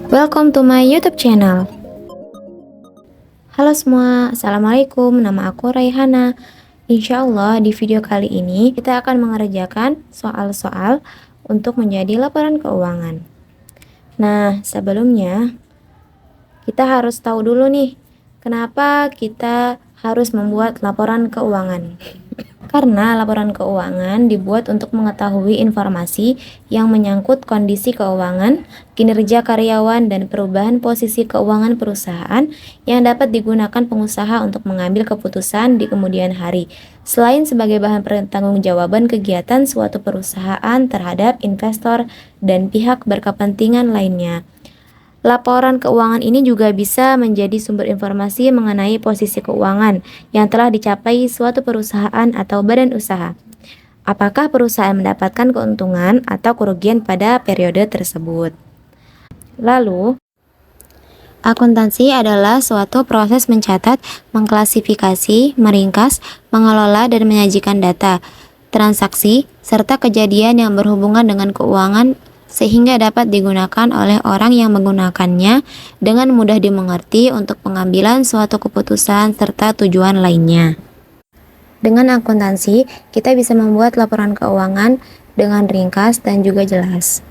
Welcome to my YouTube channel. Halo semua, Assalamualaikum, nama aku Raihana. Insya Allah di video kali ini kita akan mengerjakan soal-soal untuk menjadi laporan keuangan. Nah, sebelumnya kita harus tahu dulu nih, kenapa kita harus membuat laporan keuangan. Karena laporan keuangan dibuat untuk mengetahui informasi yang menyangkut kondisi keuangan, kinerja karyawan, dan perubahan posisi keuangan perusahaan yang dapat digunakan pengusaha untuk mengambil keputusan di kemudian hari, selain sebagai bahan pertanggungjawaban kegiatan suatu perusahaan terhadap investor dan pihak berkepentingan lainnya. Laporan keuangan ini juga bisa menjadi sumber informasi mengenai posisi keuangan yang telah dicapai suatu perusahaan atau badan usaha. Apakah perusahaan mendapatkan keuntungan atau kerugian pada periode tersebut? Lalu, akuntansi adalah suatu proses mencatat, mengklasifikasi, meringkas, mengelola, dan menyajikan data, transaksi, serta kejadian yang berhubungan dengan keuangan sehingga dapat digunakan oleh orang yang menggunakannya dengan mudah dimengerti untuk pengambilan suatu keputusan serta tujuan lainnya. Dengan akuntansi, kita bisa membuat laporan keuangan dengan ringkas dan juga jelas.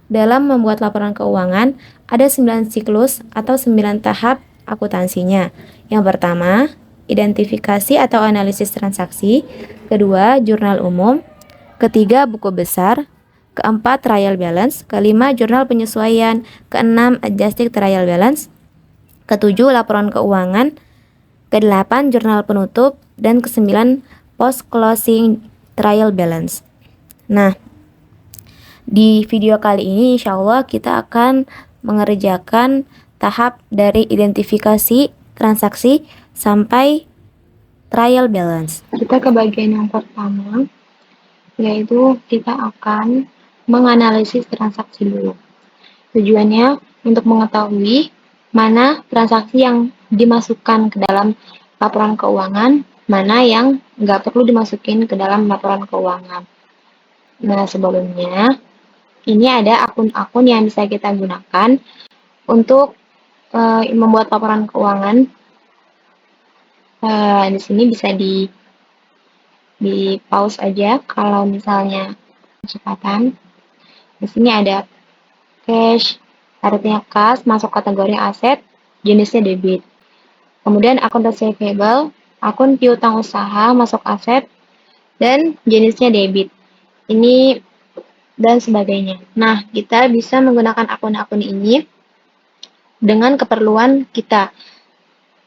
Dalam membuat laporan keuangan, ada 9 siklus atau 9 tahap akuntansinya. Yang pertama, identifikasi atau analisis transaksi. Kedua, jurnal umum. Ketiga, buku besar. Keempat, trial balance. Kelima, jurnal penyesuaian. Keenam, adjusted trial balance. Ketujuh, laporan keuangan. Kedelapan, jurnal penutup. Dan kesembilan, post closing trial balance. Nah, di video kali ini insya Allah kita akan mengerjakan tahap dari identifikasi transaksi sampai trial balance. Kita ke bagian yang pertama, yaitu kita akan menganalisis transaksi dulu. Tujuannya untuk mengetahui mana transaksi yang dimasukkan ke dalam laporan keuangan, mana yang nggak perlu dimasukin ke dalam laporan keuangan. Nah, sebelumnya ini ada akun-akun yang bisa kita gunakan untuk membuat laporan keuangan. Di sini bisa di pause aja kalau misalnya kecepatan. Di sini ada cash, artinya kas, masuk kategori aset, jenisnya debit. Kemudian akun receivable, akun piutang usaha, masuk aset, dan jenisnya debit. Ini dan sebagainya. Nah, kita bisa menggunakan akun-akun ini dengan keperluan kita.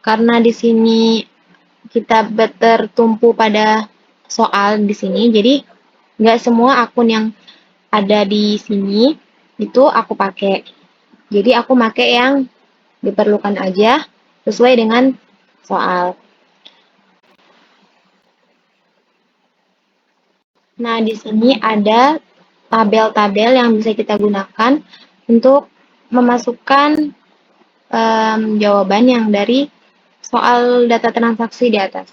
Karena di sini kita tertumpu pada soal di sini, jadi nggak semua akun yang ada di sini itu aku pakai. Jadi aku pakai yang diperlukan aja sesuai dengan soal. Nah, di sini ada tabel-tabel yang bisa kita gunakan untuk memasukkan jawaban yang dari soal data transaksi di atas.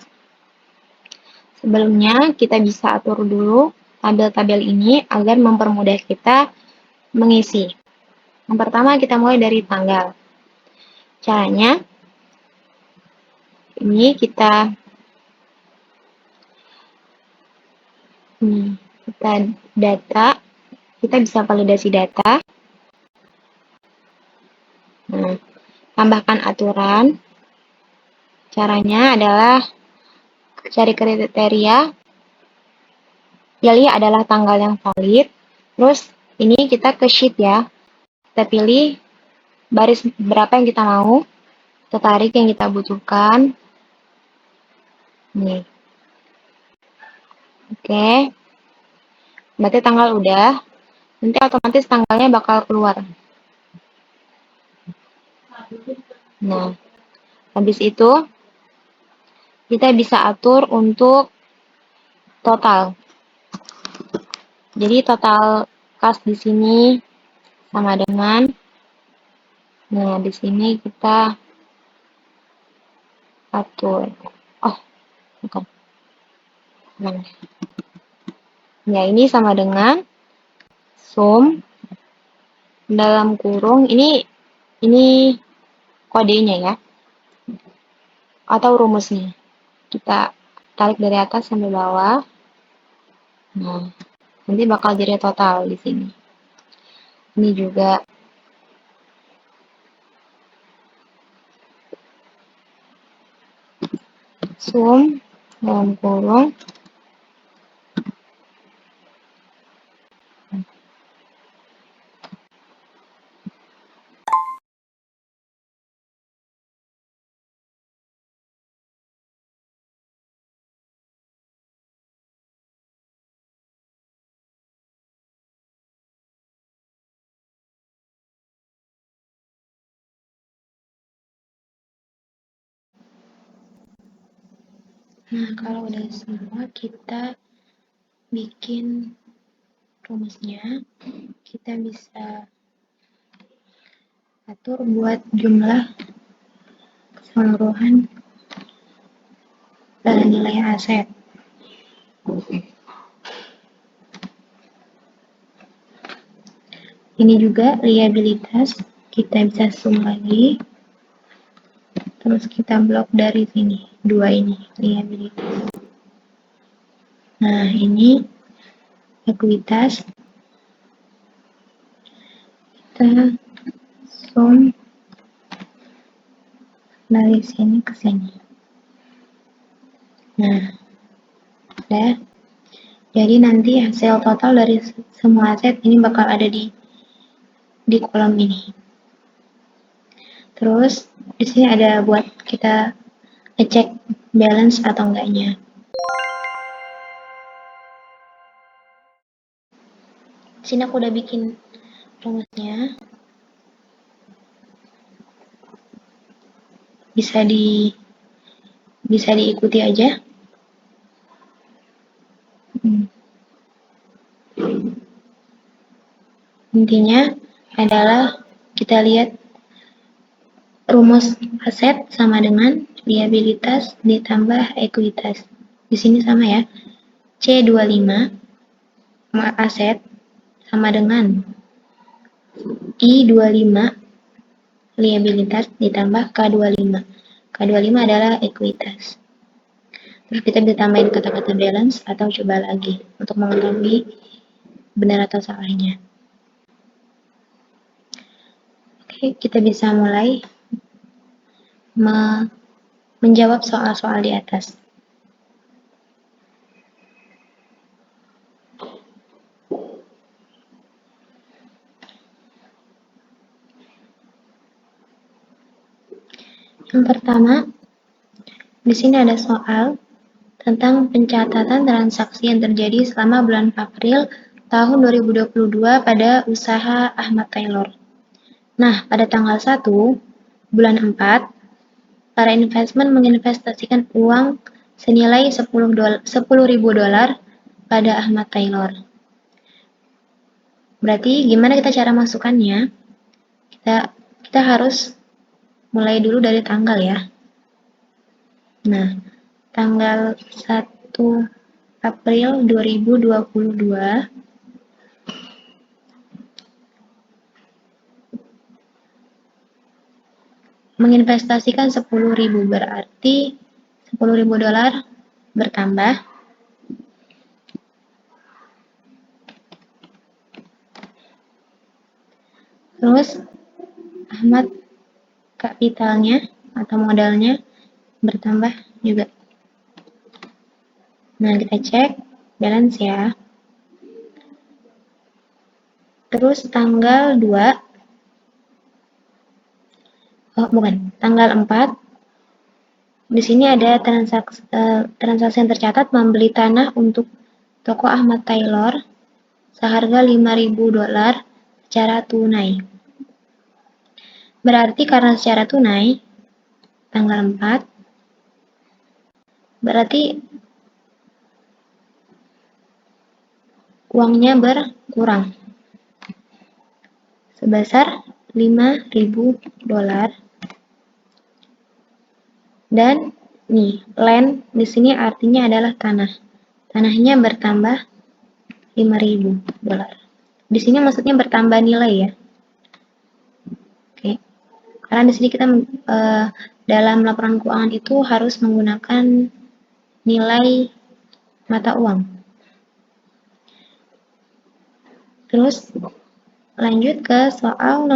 Sebelumnya, kita bisa atur dulu tabel-tabel ini agar mempermudah kita mengisi. Yang pertama, kita mulai dari tanggal. Caranya, ini kita data, kita bisa validasi data. Nah, tambahkan aturan. Caranya adalah cari kriteria, pilih adalah tanggal yang valid. Terus ini kita ke sheet ya. Kita pilih baris berapa yang kita mau, kita tarik yang kita butuhkan. Nih. Oke. Berarti tanggal udah. Nanti otomatis tanggalnya bakal keluar. Nah, habis itu kita bisa atur untuk total. Jadi total kas di sini sama dengan, nah di sini kita atur. Oh, bukan. Nah, ya ini sama dengan sum dalam kurung ini kodenya ya, atau rumusnya. Kita tarik dari atas sampai bawah. Nah, nanti bakal jadi total di sini. Ini juga sum dalam kurung Nah, kalau udah semua kita bikin rumusnya, kita bisa atur buat jumlah keseluruhan nilai aset. Ini juga liabilitas, kita bisa sum lagi. Terus kita blok dari sini, dua ini, liabilitas. Nah, ini ekuitas. Kita sum dari sini ke sini. Nah, udah. Jadi nanti hasil total dari semua aset ini bakal ada di kolom ini. Terus di sini ada buat kita ngecek balance atau enggaknya. Di sini aku udah bikin rumusnya. Bisa diikuti aja. Intinya adalah kita lihat rumus aset sama dengan liabilitas ditambah ekuitas. Di sini sama ya. C25 aset sama dengan I25 liabilitas ditambah K25. K25 adalah ekuitas. Terus kita bisa tambahin kata-kata balance atau coba lagi untuk mengetahui benar atau salahnya. Oke, kita bisa mulai menjawab soal-soal di atas. Yang pertama, di sini ada soal tentang pencatatan transaksi yang terjadi selama bulan April tahun 2022 pada usaha Ahmad Taylor. Nah, pada tanggal 1 bulan 4, para investment menginvestasikan uang senilai $10.000 pada Ahmad Taylor. Berarti gimana kita cara masukkannya? Kita harus mulai dulu dari tanggal ya. Nah, tanggal 1 April 2022 menginvestasikan 10.000, berarti $10.000 bertambah. Terus Ahmad kapitalnya atau modalnya bertambah juga. Nah, kita cek balance ya. Terus tanggal 2, tanggal 4, di sini ada transaksi yang tercatat membeli tanah untuk toko Ahmad Taylor seharga $5.000 secara tunai. Berarti karena secara tunai, tanggal 4, berarti uangnya berkurang sebesar $5.000. Dan nih, land di sini artinya adalah tanah. Tanahnya bertambah $5.000. Di sini maksudnya bertambah nilai ya. Oke. Karena di sini kita dalam laporan keuangan itu harus menggunakan nilai mata uang. Terus lanjut ke soal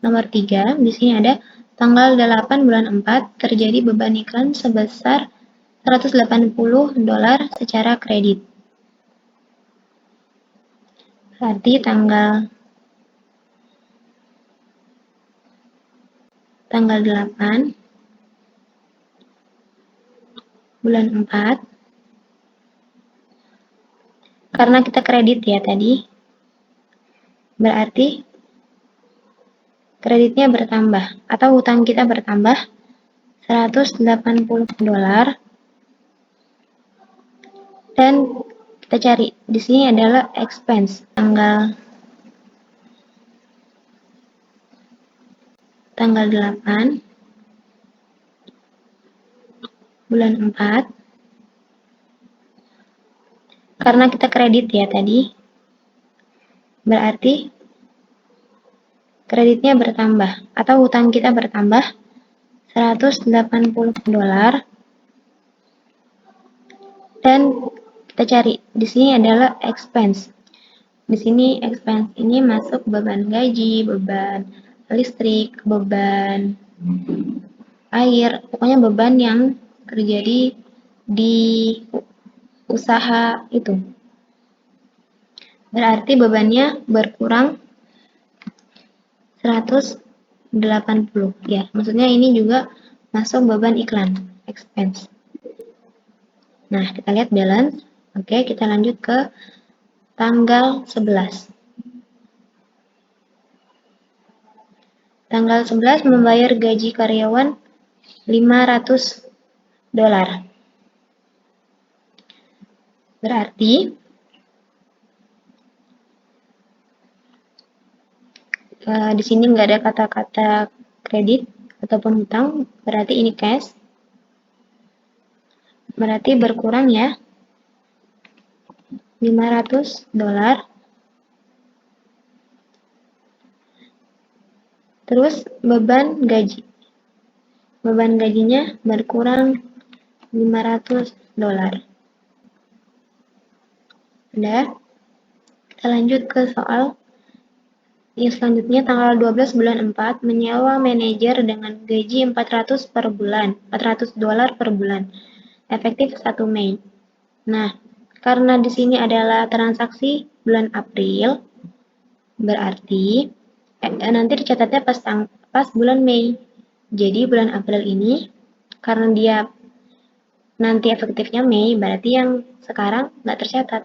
nomor 3. Di sini ada tanggal 8 bulan 4 terjadi beban iklan sebesar $180 secara kredit. Berarti tanggal 8 bulan 4, karena kita kredit ya tadi, berarti kreditnya bertambah atau hutang kita bertambah $180, dan kita cari di sini adalah expense tanggal 8 bulan 4, karena kita kredit ya tadi, berarti kreditnya bertambah atau hutang kita bertambah $180, dan kita cari di sini adalah expense. Di sini expense ini masuk beban gaji, beban listrik, beban air, pokoknya beban yang terjadi di usaha itu. Berarti bebannya berkurang 180 ya. Maksudnya ini juga masuk beban iklan, expense. Nah, kita lihat balance. Oke, kita lanjut ke tanggal 11. Tanggal 11 membayar gaji karyawan $500. Berarti di sini nggak ada kata-kata kredit ataupun hutang, berarti ini cash. Berarti berkurang ya $500. Terus beban gaji. Beban gajinya berkurang $500. Udah. Kita lanjut ke soal yang selanjutnya. Tanggal 12 bulan 4 menyewa manajer dengan gaji $400 per bulan. Efektif 1 Mei. Nah, karena di sini adalah transaksi bulan April, berarti nanti dicatatnya pas bulan Mei. Jadi bulan April ini karena dia nanti efektifnya Mei, berarti yang sekarang nggak tercatat.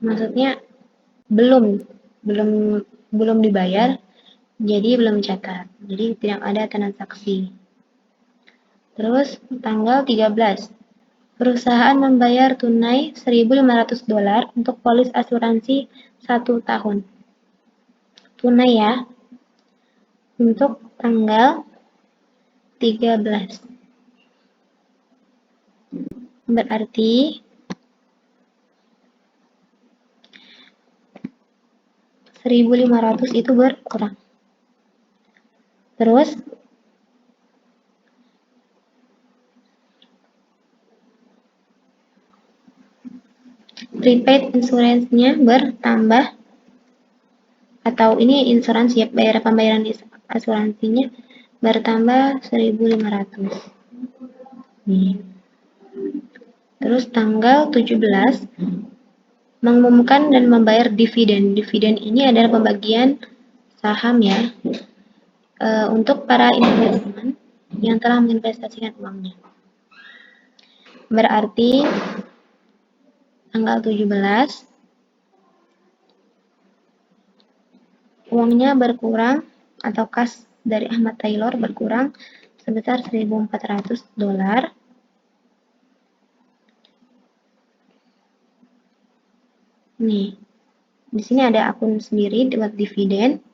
Maksudnya belum dibayar, jadi belum catat. Jadi tidak ada transaksi. Terus tanggal 13. Perusahaan membayar tunai $1.500 untuk polis asuransi 1 tahun. Tunai ya. Untuk tanggal 13. Berarti $1.500 itu berkurang. Terus prepaid insurance-nya bertambah, atau ini insuransi ya, pembayaran asuransinya bertambah 1.500. Nih. Terus tanggal 17 mengumumkan dan membayar dividen. Dividen ini adalah pembagian saham ya, untuk para investor yang telah menginvestasikan uangnya. Berarti tanggal 17 uangnya berkurang, atau kas dari Ahmad Taylor berkurang sebesar $1.400. Nih, di sini ada akun sendiri buat dividen,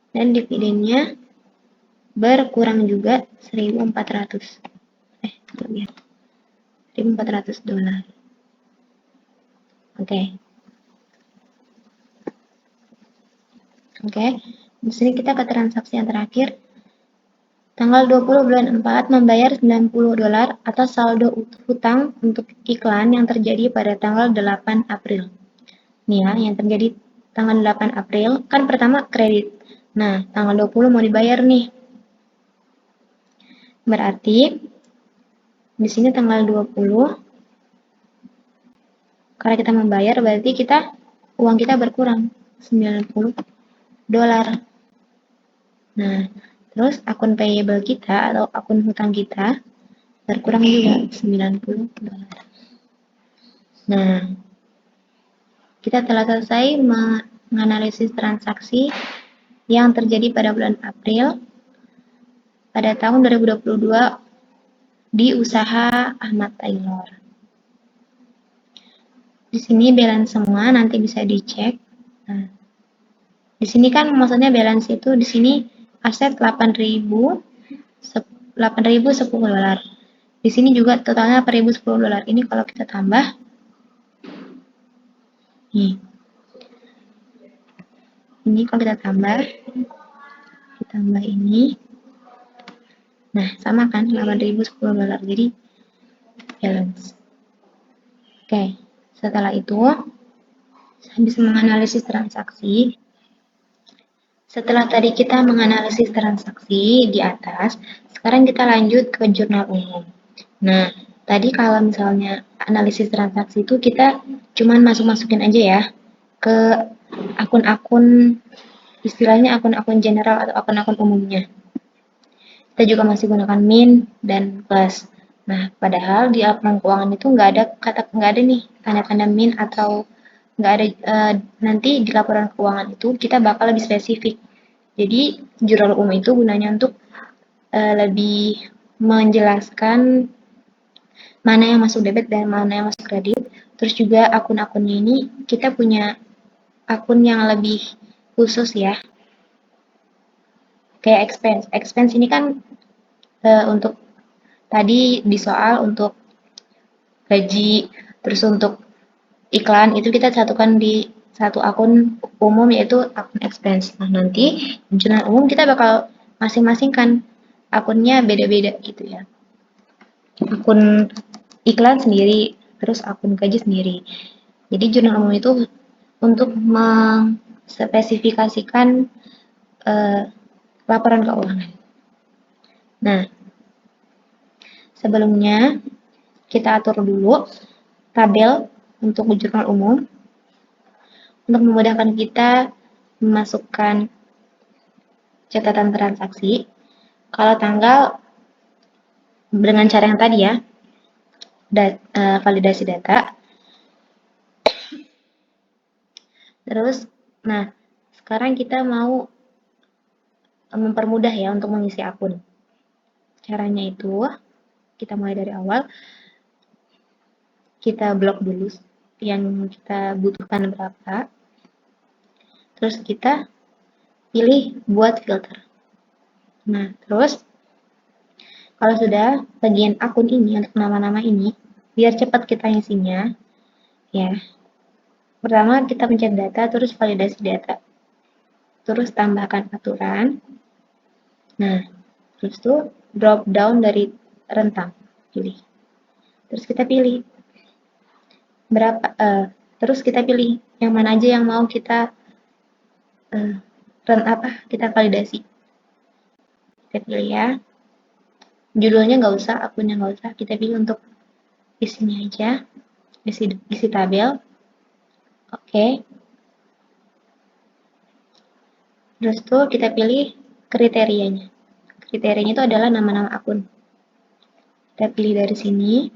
dan dividennya berkurang juga $1.400. $1.400. Oke. Oke. Di sini kita ke transaksi yang terakhir. Tanggal 20 bulan 4 membayar $90 atas saldo hutang untuk iklan yang terjadi pada tanggal 8 April. Nih ya, yang terjadi tanggal 8 April, kan pertama kredit. Nah, tanggal 20 mau dibayar nih. Berarti di sini tanggal 20 karena kita membayar berarti uang kita berkurang $90. Nah, terus akun payable kita atau akun hutang kita berkurang juga $90. Nah, kita telah selesai menganalisis transaksi yang terjadi pada bulan April pada tahun 2022 di usaha Ahmad Taylor. Di sini balance semua, nanti bisa dicek. Nah, di sini kan maksudnya balance itu di sini aset 8.010 dolar. Di sini juga totalnya 8.010 dolar. Ini kalau kita tambah, nih, ini kalau kita tambah ini, nah sama kan 8.010 dolar. Jadi balance. Oke, setelah itu habis menganalisis transaksi. Setelah tadi kita menganalisis transaksi di atas, sekarang kita lanjut ke jurnal umum. Nah, tadi kalau misalnya analisis transaksi itu kita cuman masuk-masukin aja ya ke akun-akun, istilahnya akun-akun general atau akun-akun umumnya. Kita juga masih gunakan min dan plus. Nah, padahal di laporan keuangan itu nggak ada nih tanda-tanda min atau nggak ada nanti di laporan keuangan itu kita bakal lebih spesifik. Jadi jurnal umum itu gunanya untuk lebih menjelaskan mana yang masuk debit dan mana yang masuk kredit. Terus juga akun-akunnya ini kita punya akun yang lebih khusus ya. Kayak expense. Expense ini kan untuk tadi di soal untuk gaji, terus untuk iklan itu kita satukan di satu akun umum yaitu akun expense. Nah, nanti di jurnal umum kita bakal masing-masing kan akunnya beda-beda gitu ya. Akun iklan sendiri, terus akun gaji sendiri. Jadi jurnal umum itu untuk mengspesifikasikan laporan keuangan. Nah, sebelumnya kita atur dulu tabel untuk jurnal umum untuk memudahkan kita memasukkan catatan transaksi. Kalau tanggal dengan cara yang tadi ya, validasi data. Terus, nah sekarang kita mau mempermudah ya untuk mengisi akun. Caranya itu kita mulai dari awal. Kita blok dulu yang kita butuhkan berapa. Terus kita pilih buat filter. Nah, terus kalau sudah bagian akun ini untuk nama-nama ini, biar cepat kita isinya, ya. Pertama kita pencet data, terus validasi data. Terus tambahkan aturan. Nah, terus tuh drop down dari rentang, pilih. Terus kita pilih berapa, terus kita pilih yang mana aja yang mau kita kita validasi. Kita pilih ya. Judulnya nggak usah, akunnya nggak usah. Kita pilih untuk isinya aja, isi tabel. Oke. Terus tuh kita pilih kriterianya. Kriterianya itu adalah nama-nama akun. Kita pilih dari sini.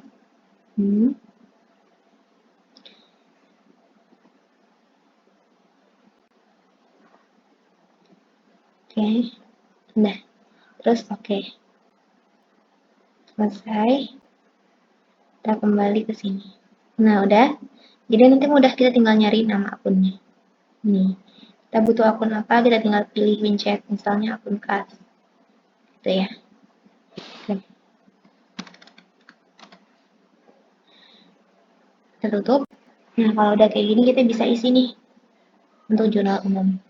Oke. Nah, terus oke. Selesai. Kita kembali ke sini. Nah, udah. Jadi nanti mudah kita tinggal nyari nama akunnya. Nih. Kita butuh akun apa, kita tinggal pilih WinChat, misalnya akun kas. Gitu ya. Oke. Kita tutup. Nah, kalau udah kayak gini kita bisa isi nih untuk jurnal umum.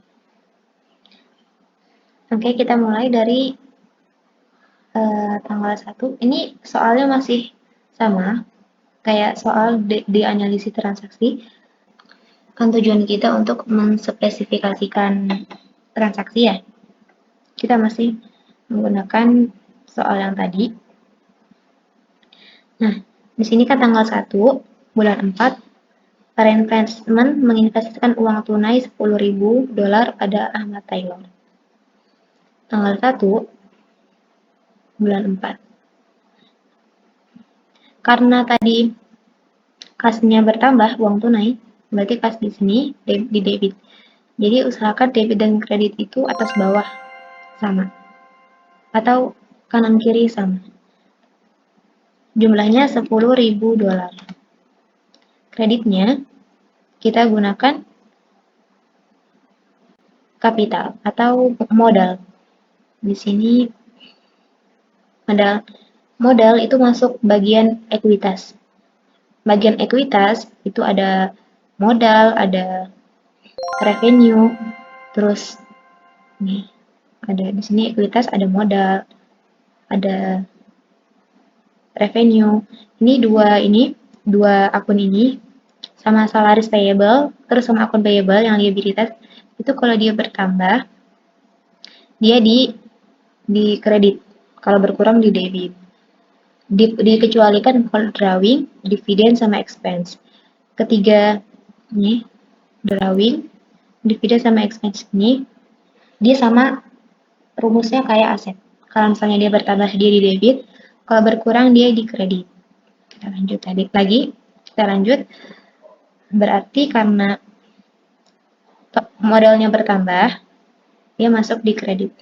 Oke, kita mulai dari tanggal 1. Ini soalnya masih sama, kayak soal di analisis transaksi. Kan tujuan kita untuk menspesifikasikan transaksi ya. Kita masih menggunakan soal yang tadi. Nah, di sini kan tanggal 1 bulan 4, Karen Investment menginvestasikan uang tunai $10.000 pada Ahmad Taylor. Tanggal 1 bulan 4. Karena tadi kasnya bertambah uang tunai, berarti kas di sini di debit. Jadi usahakan debit dan kredit itu atas bawah sama atau kanan kiri sama. Jumlahnya $10.000. Kreditnya kita gunakan kapital atau modal. Di sini modal itu masuk bagian ekuitas. Bagian ekuitas itu ada modal, ada revenue, terus nih ada di sini ekuitas, ada modal, ada revenue. Ini dua akun ini sama salaries payable, terus sama akun payable yang liabilitas itu kalau dia bertambah dia di kredit, kalau berkurang di debit. Dikecualikan kalau drawing, dividen sama expense. Ketiga nih drawing, dividen sama expense ini dia sama rumusnya kayak aset. Kalau misalnya dia bertambah dia di debit, kalau berkurang dia di kredit. Kita lanjut lagi, kita lanjut. Berarti karena modalnya bertambah, dia masuk di kredit.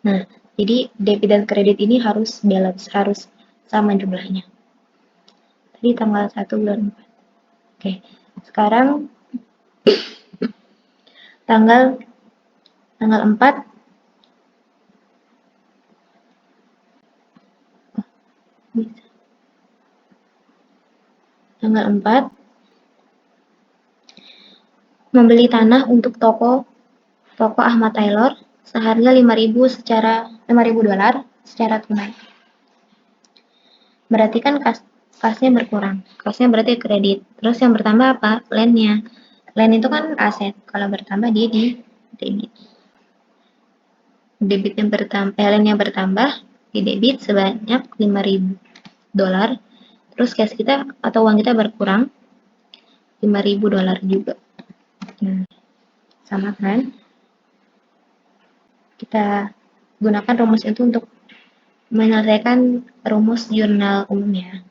Nah, jadi debit dan kredit ini harus balance, harus sama jumlahnya. Tadi tanggal 1 bulan 4. Oke, sekarang tanggal 4 tanggal 4 membeli tanah untuk toko Ahmad Taylor seharga $5.000 secara tunai. Berarti kan kasnya berkurang. Kasnya berarti kredit. Terus yang bertambah apa? Landnya. Land itu kan aset. Kalau bertambah dia di debit. Land yang bertambah di debit sebanyak $5.000. Terus cash kita atau uang kita berkurang $5.000 juga. Nah, sama kan? Kita gunakan rumus itu untuk menyelesaikan rumus jurnal umumnya.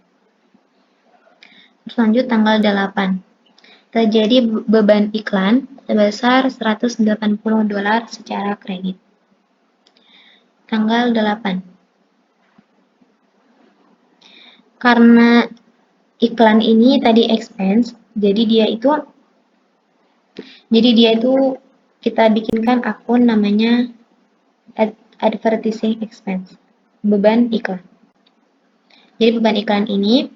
Terus lanjut tanggal 8. Terjadi beban iklan sebesar $180 secara kredit. Tanggal 8. Karena iklan ini tadi expense, jadi dia itu kita bikinkan akun namanya advertising expense, beban iklan. Jadi beban iklan ini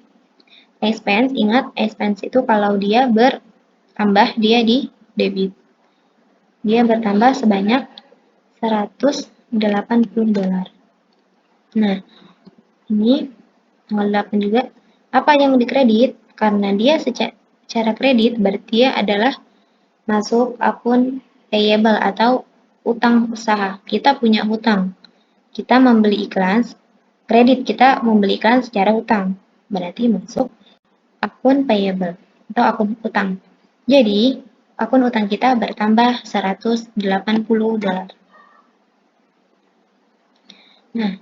expense, ingat expense itu kalau dia bertambah dia di debit. Dia bertambah sebanyak $180. Nah, ini tanggal 8 juga. Apa yang dikredit? Karena dia secara kredit berarti dia adalah masuk akun payable atau utang usaha. Kita punya hutang. Kita membeli iklan, kredit kita membeli iklan secara utang. Berarti masuk akun payable atau akun utang. Jadi, akun utang kita bertambah $180. Nah,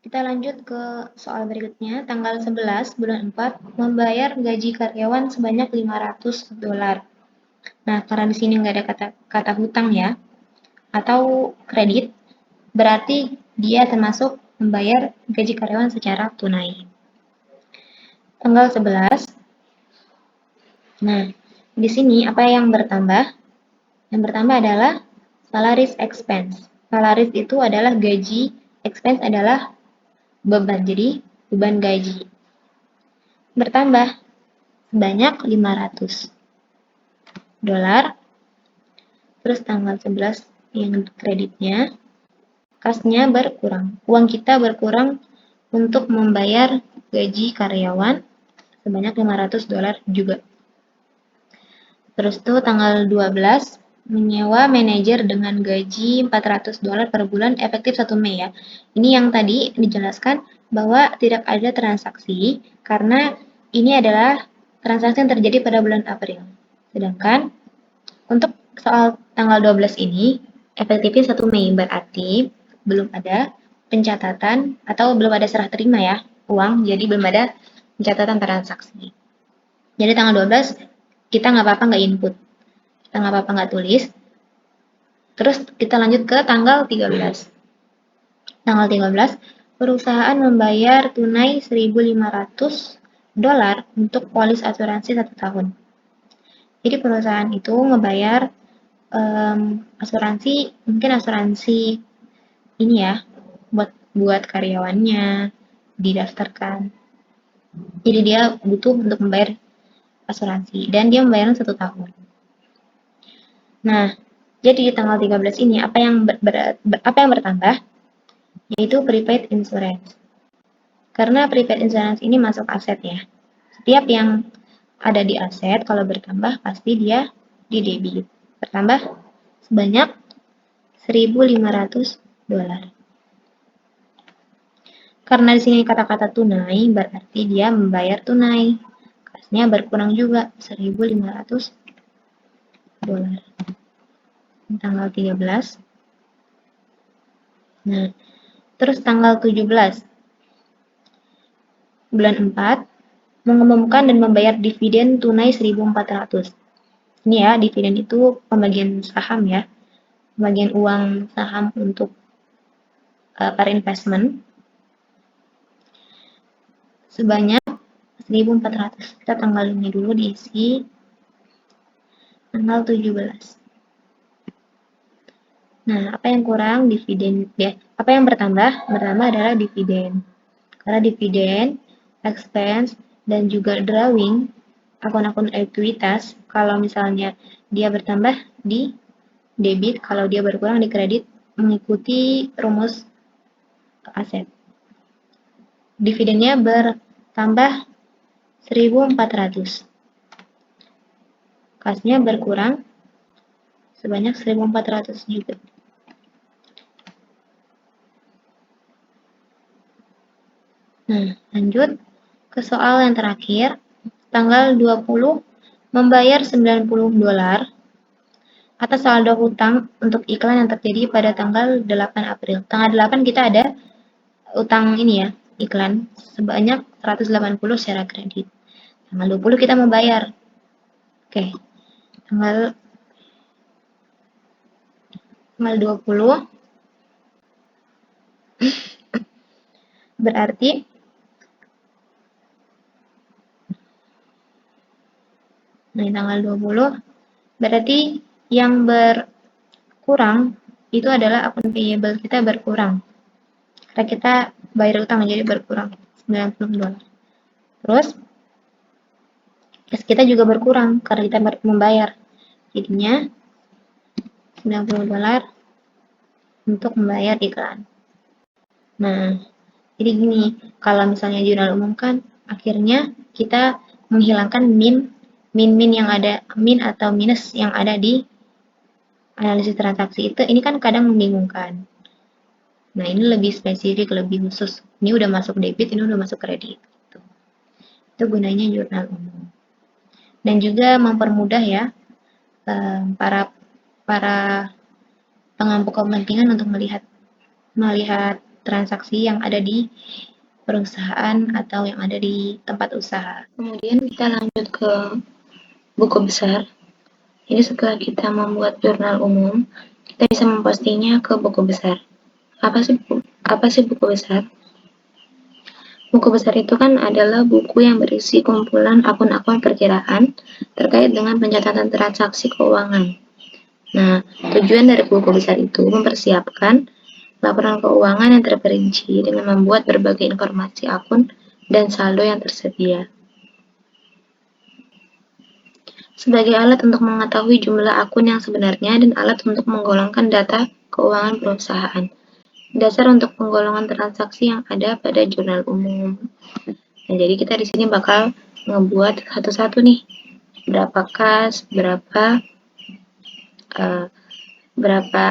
kita lanjut ke soal berikutnya, tanggal 11 bulan 4, membayar gaji karyawan sebanyak $500. Nah, karena di sini nggak ada kata hutang ya, atau kredit, berarti dia termasuk membayar gaji karyawan secara tunai. Tanggal 11. Nah, di sini apa yang bertambah? Yang bertambah adalah salaries expense. Salaries itu adalah gaji, expense adalah beban, jadi beban gaji. Bertambah sebanyak $500. Terus tanggal 11 yang kreditnya, kasnya berkurang. Uang kita berkurang untuk membayar gaji karyawan sebanyak $500 juga. Terus tuh tanggal 12 menyewa manajer dengan gaji $400 per bulan efektif 1 Mei ya. Ini yang tadi dijelaskan bahwa tidak ada transaksi karena ini adalah transaksi yang terjadi pada bulan April. Sedangkan untuk soal tanggal 12 ini efektifnya 1 Mei berarti belum ada pencatatan atau belum ada serah terima ya uang, jadi belum ada pencatatan transaksi. Jadi tanggal 12 kita nggak apa-apa nggak input, kita nggak apa-apa nggak tulis. Terus kita lanjut ke tanggal 13. Tanggal 13 perusahaan membayar tunai $1.500 untuk polis asuransi 1 tahun. Jadi perusahaan itu ngebayar asuransi, mungkin asuransi ini ya, buat karyawannya didaftarkan. Jadi dia butuh untuk membayar asuransi dan dia membayarnya 1 tahun. Nah, jadi di tanggal 13 ini apa yang bertambah? Yaitu prepaid insurance. Karena prepaid insurance ini masuk aset ya. Setiap yang ada di aset kalau bertambah pasti dia di debit. Bertambah sebanyak $1.500. Karena di sini kata-kata tunai berarti dia membayar tunai. Kasnya berkurang juga $1.500. Tanggal 13. Nah, terus tanggal 17 bulan 4 mengumumkan dan membayar dividen tunai 1.400. Ini ya, dividen itu pembagian saham ya. Pembagian uang saham untuk para investment. Sebanyak 1.400. Kita tanggalnya dulu diisi tanggal 17. Nah, apa yang kurang? Dividen ya. Apa yang bertambah? Bertambah adalah dividen. Karena dividen, expense, dan juga drawing, akun-akun ekuitas, kalau misalnya dia bertambah di debit, kalau dia berkurang di kredit, mengikuti rumus aset. Dividennya bertambah 1.400. Kasnya berkurang sebanyak 1.400 juga. Nah, lanjut ke soal yang terakhir. Tanggal 20 membayar $90 atas saldo hutang untuk iklan yang terjadi pada tanggal 8 April. Tanggal 8 kita ada utang ini ya, iklan sebanyak 180 secara kredit. Tanggal 20 kita membayar. Oke. Tanggal 20 berarti tanggal 20 berarti yang berkurang itu adalah akun payable kita berkurang. Karena kita bayar utang jadi berkurang $90. Terus cash kita juga berkurang karena kita membayar. Jadinya $90 untuk membayar iklan. Nah, jadi gini, kalau misalnya jurnal umum kan akhirnya kita menghilangkan min yang ada, min atau minus yang ada di analisis transaksi itu, ini kan kadang membingungkan. Nah, ini lebih spesifik, lebih khusus. Ini udah masuk debit, ini udah masuk kredit. Itu gunanya jurnal umum. Dan juga mempermudah ya para pengampu kepentingan untuk melihat transaksi yang ada di perusahaan atau yang ada di tempat usaha. Kemudian kita lanjut ke buku besar. Jadi setelah kita membuat jurnal umum, kita bisa mempostingnya ke buku besar. Apa sih buku besar? Buku besar itu kan adalah buku yang berisi kumpulan akun-akun perkiraan terkait dengan pencatatan transaksi keuangan. Nah, tujuan dari buku besar itu mempersiapkan laporan keuangan yang terperinci dengan membuat berbagai informasi akun dan saldo yang tersedia. sebagai alat untuk mengetahui jumlah akun yang sebenarnya dan alat untuk menggolongkan data keuangan perusahaan. Dasar untuk penggolongan transaksi yang ada pada jurnal umum. Nah, jadi kita di sini bakal ngebuat satu-satu nih. Berapa kas, berapa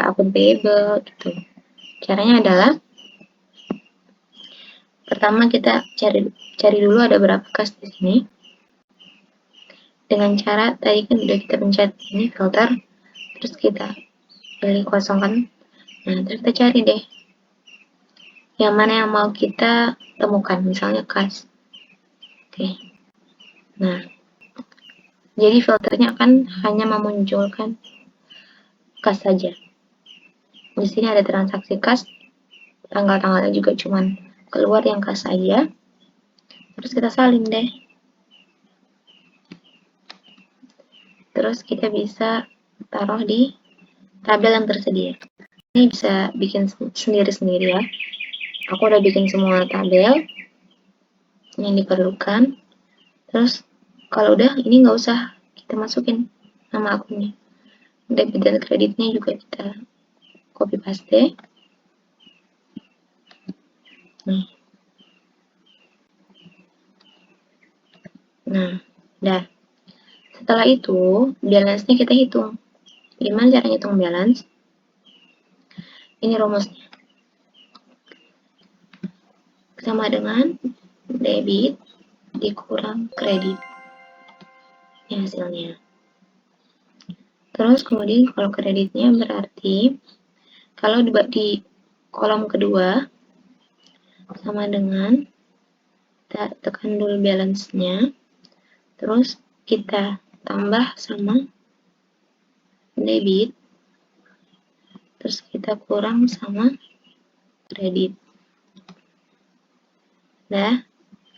akun payable gitu. Caranya adalah pertama kita cari dulu ada berapa kas di sini. Dengan cara tadi kan udah kita pencet ini filter, terus kita pilih kosong kan. Nah, terus kita cari deh yang mana yang mau kita temukan, misalnya kas. Oke. Nah, jadi filternya akan hanya memunculkan kas saja. Di sini ada transaksi kas, tanggal-tanggalnya juga cuman keluar yang kas saja. Terus kita salin deh. Terus kita bisa taruh di tabel yang tersedia. Ini bisa bikin sendiri-sendiri ya. Aku udah bikin semua tabel yang diperlukan. Terus kalau udah, ini nggak usah kita masukin nama akunnya. Debit dan kreditnya juga kita copy paste. Nih. Nah, dah. Setelah itu, balance-nya kita hitung. Gimana cara hitung balance? Ini rumusnya. Sama dengan debit dikurang kredit. Ini hasilnya. Terus kemudian kalau kreditnya berarti kalau di kolom kedua sama dengan kita tekan dulu balance-nya, terus kita tambah sama debit, terus kita kurang sama kredit. Nah,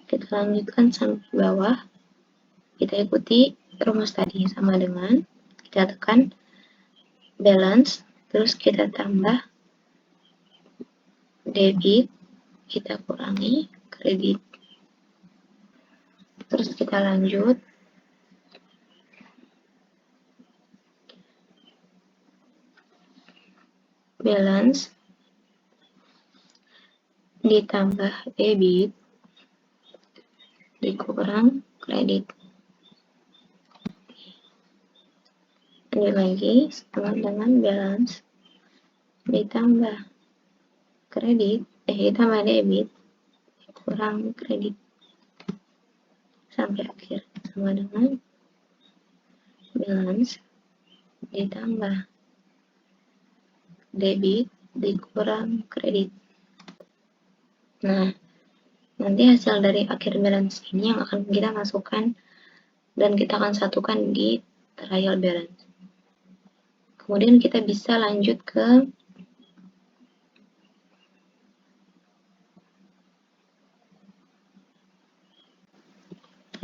kita lanjutkan sampai bawah, kita ikuti rumus tadi sama dengan kita tekan balance, terus kita tambah debit, kita kurangi kredit. Terus kita lanjut. Balance ditambah debit dikurang kredit. Ini lagi sama dengan balance ditambah kredit, ditambah debit dikurang kredit. Sampai akhir sama dengan balance ditambah debit dikurang kredit. Nah, nanti hasil dari akhir balance ini yang akan kita masukkan dan kita akan satukan di trial balance. Kemudian kita bisa lanjut ke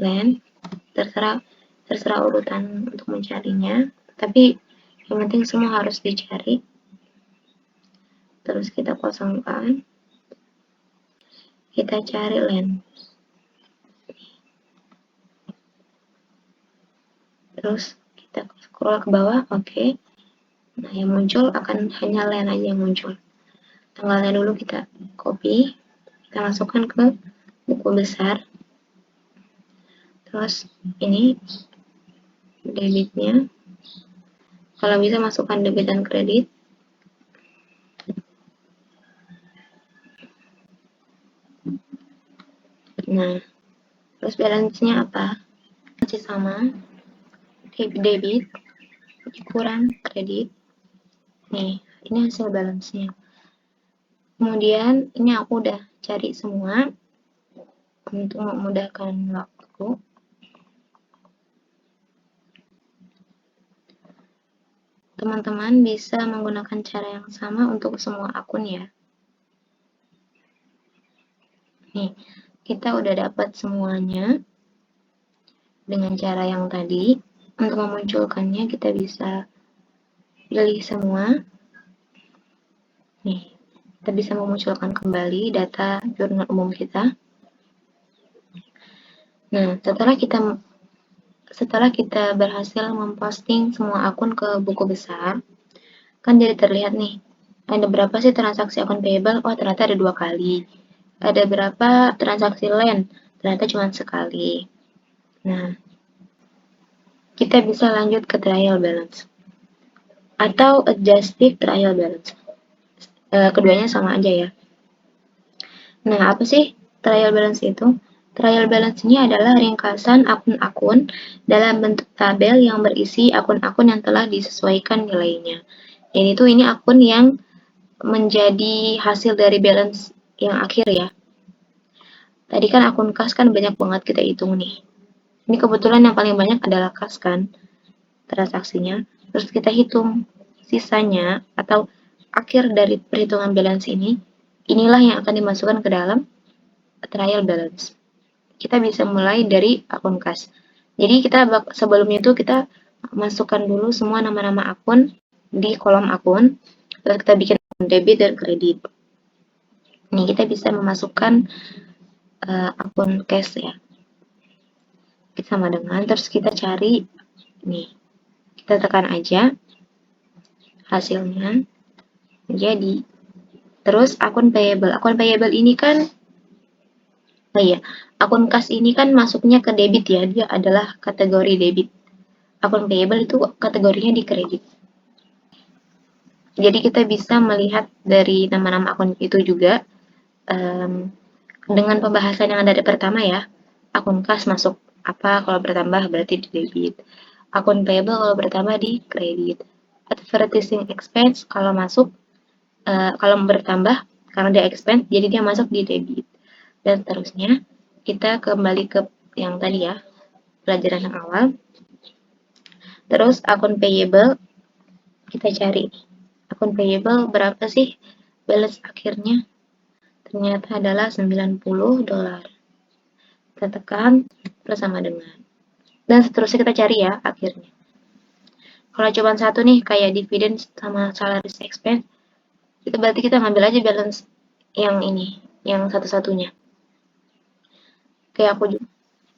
line, terserah urutan untuk mencarinya, tapi yang penting semua harus dicari. Terus kita kosongkan, kita cari line, terus kita scroll ke bawah. Oke. Nah, yang muncul akan hanya line aja yang muncul. Tanggalnya dulu kita copy, kita masukkan ke buku besar. Terus ini debitnya, kalau bisa masukkan debit dan kredit. Nah, terus balance-nya apa? Masih sama, debit dikurang kredit. Nih, ini hasil balance-nya. Kemudian ini aku udah cari semua untuk memudahkan waktu. Teman-teman bisa menggunakan cara yang sama untuk semua akun ya. Nih, kita udah dapat semuanya dengan cara yang tadi. Untuk memunculkannya kita bisa pilih semua. Nih, kita bisa memunculkan kembali data jurnal umum kita. Nah, setelah kita setelah kita berhasil memposting semua akun ke buku besar, kan jadi terlihat nih, ada berapa sih transaksi akun payable? Oh, ternyata ada 2 kali. Ada berapa transaksi land? Ternyata cuma sekali. Nah, kita bisa lanjut ke trial balance atau adjustive trial balance. Keduanya sama aja ya. Nah, apa sih trial balance itu? Trial balance ini adalah ringkasan akun-akun dalam bentuk tabel yang berisi akun-akun yang telah disesuaikan nilainya. Dan ini akun yang menjadi hasil dari balance yang akhir ya. Tadi kan akun kas kan banyak banget kita hitung nih. Ini kebetulan yang paling banyak adalah kas kan transaksinya. Terus kita hitung sisanya atau akhir dari perhitungan balance ini. Inilah yang akan dimasukkan ke dalam trial balance. Kita bisa mulai dari akun kas. Jadi sebelumnya itu kita masukkan dulu semua nama-nama akun di kolom akun. Terus kita bikin akun debit dan kredit. Nih kita bisa memasukkan akun cash ya. Sama dengan terus kita cari nih. Kita tekan aja hasilnya jadi. Terus akun payable. Akun payable ini kan akun kas ini kan masuknya ke debit ya. Dia adalah kategori debit. Akun payable itu kategorinya di kredit. Jadi kita bisa melihat dari nama-nama akun itu juga dengan pembahasan yang ada di pertama ya. Akun kas masuk apa kalau bertambah berarti di debit. Akun payable kalau bertambah di kredit. Advertising expense kalau masuk kalau bertambah karena dia expense jadi dia masuk di debit. Dan seterusnya kita kembali ke yang tadi ya, pelajaran yang awal. Terus akun payable kita cari. Akun payable berapa sih balance akhirnya? Ternyata adalah $90. Kita tekan plus sama dengan. Dan seterusnya kita cari ya akhirnya. Kalau cuma satu nih kayak dividen sama salaries expense, itu berarti kita ngambil aja balance yang ini, yang satu-satunya. Kayak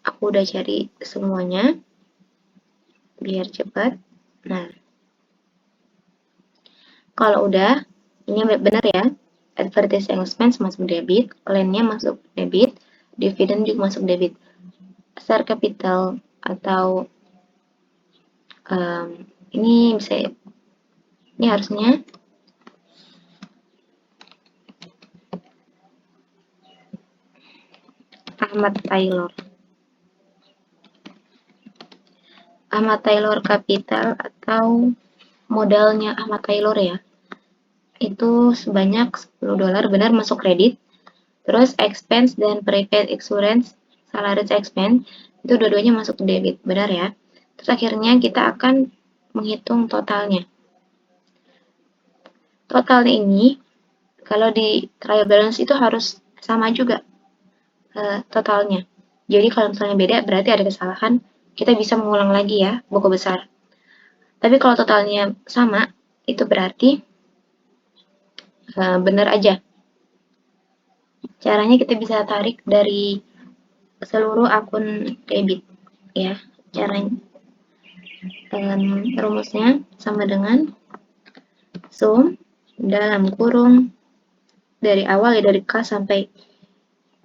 aku udah cari semuanya biar cepat. Nah, kalau udah, ini benar ya. Advertising expense masuk debit, land-nya masuk debit, dividen juga masuk debit. Share capital atau ini bisa, ini harusnya Ahmad Taylor Capital atau modalnya Ahmad Taylor ya. Itu sebanyak $10 benar masuk kredit. Terus expense dan prepaid insurance, salaries expense itu dua-duanya masuk debit, benar ya. Terus akhirnya kita akan menghitung totalnya. Totalnya ini kalau di trial balance itu harus sama juga totalnya. Jadi kalau misalnya beda berarti ada kesalahan, kita bisa mengulang lagi ya buku besar. Tapi kalau totalnya sama, itu berarti benar aja. Caranya kita bisa tarik dari seluruh akun debit ya. Caranya rumusnya sama dengan sum dalam kurung dari awal ya, dari kas sampai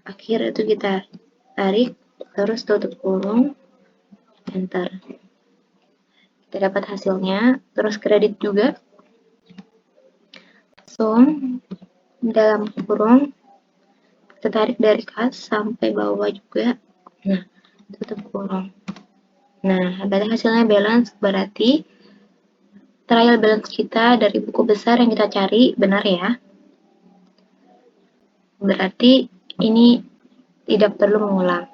akhir itu kita tarik, terus tutup kurung, enter. Kita dapat hasilnya, terus kredit juga, sum dalam kurung, kita tarik dari kas sampai bawah juga, nah tutup kurung. Nah, berarti hasilnya balance, berarti trial balance kita dari buku besar yang kita cari benar ya. Berarti ini tidak perlu mengulang.